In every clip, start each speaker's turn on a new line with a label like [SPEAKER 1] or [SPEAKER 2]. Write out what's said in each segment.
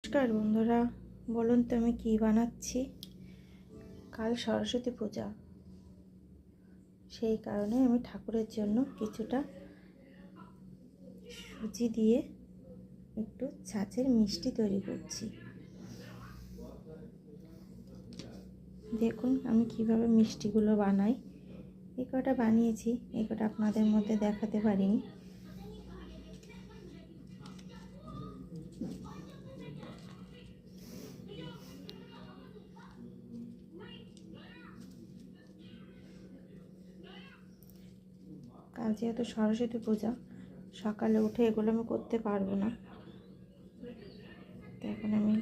[SPEAKER 1] নমস্কার বন্ধুরা, বলুন তো আমি কী বানাচ্ছি। কাল সরস্বতী পূজা, সেই কারণে আমি ঠাকুরের জন্য কিছুটা সুজি দিয়ে একটু ছাঁচের মিষ্টি তৈরি করছি। দেখুন আমি কিভাবে মিষ্টিগুলো বানাই। এই কটা বানিয়েছি, এই কটা আপনাদের মধ্যে দেখাতে পারিনি। কাল যেহেতু সরস্বতী পূজা, সকালে উঠে এগুলো আমি করতে পারবো না। তো এখন আমি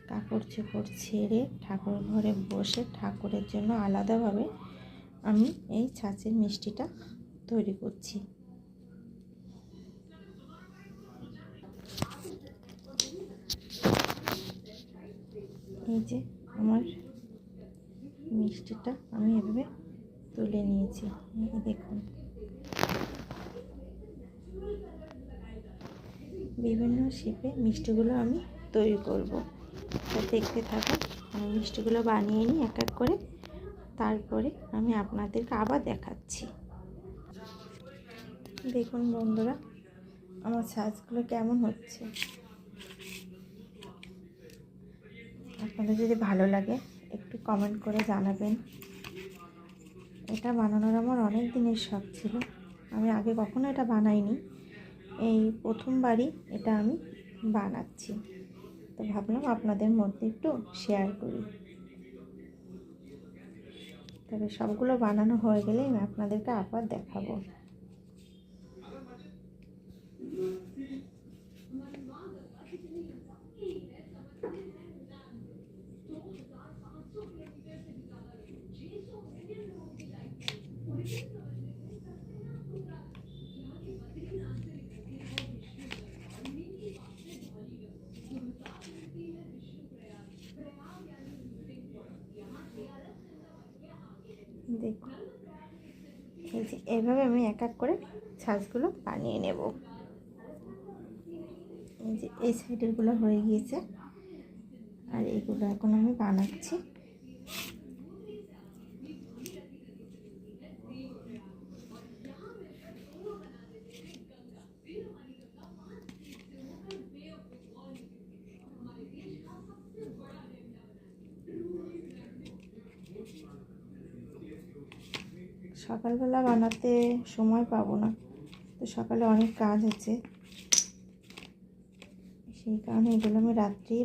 [SPEAKER 1] কাপড় চোপড় ছেড়ে ঠাকুর ঘরে বসে ঠাকুরের জন্য আলাদাভাবে আমি এই ছাঁচের মিষ্টিটা তৈরি করছি। এই যে আমার মিষ্টিটা আমি এভাবে তুলে নিয়েছি, দেখুন। বিভিন্ন শেপে মিষ্টিগুলো আমি তৈরি করব। তা দেখতে থাকুন, আমি মিষ্টিগুলো বানিয়ে নিই এক এক করে, তারপরে আমি আপনাদেরকে আবার দেখাচ্ছি। দেখুন বন্ধুরা, আমার ছাঁচগুলো কেমন হচ্ছে। আপনাদের যদি ভালো লাগে একটু কমেন্ট করে জানাবেন। এটা বানানোর আমার অনেক দিনের শখ ছিল, আমি আগে কখনো এটা বানাইনি, এই প্রথমবারই এটা আমি বানাচ্ছি। তো ভাবলাম আপনাদের মধ্যে একটু শেয়ার করি। তবে সবগুলো বানানো হয়ে গেলে আমি আপনাদেরকে আবার দেখাবো। দেখুন এই যে এইভাবে আমি এক এক করে ছাঁচগুলো বানিয়ে নেব। এই যে এই সাইডেরগুলো হয়ে গিয়েছে, আর এগুলো এখন আমি বানাচ্ছি। সকালবেলা বানাতে সময় পাবো না, তো সকালে অনেক কাজ আছে, সেই কারণে এগুলো আমি রাত্রেই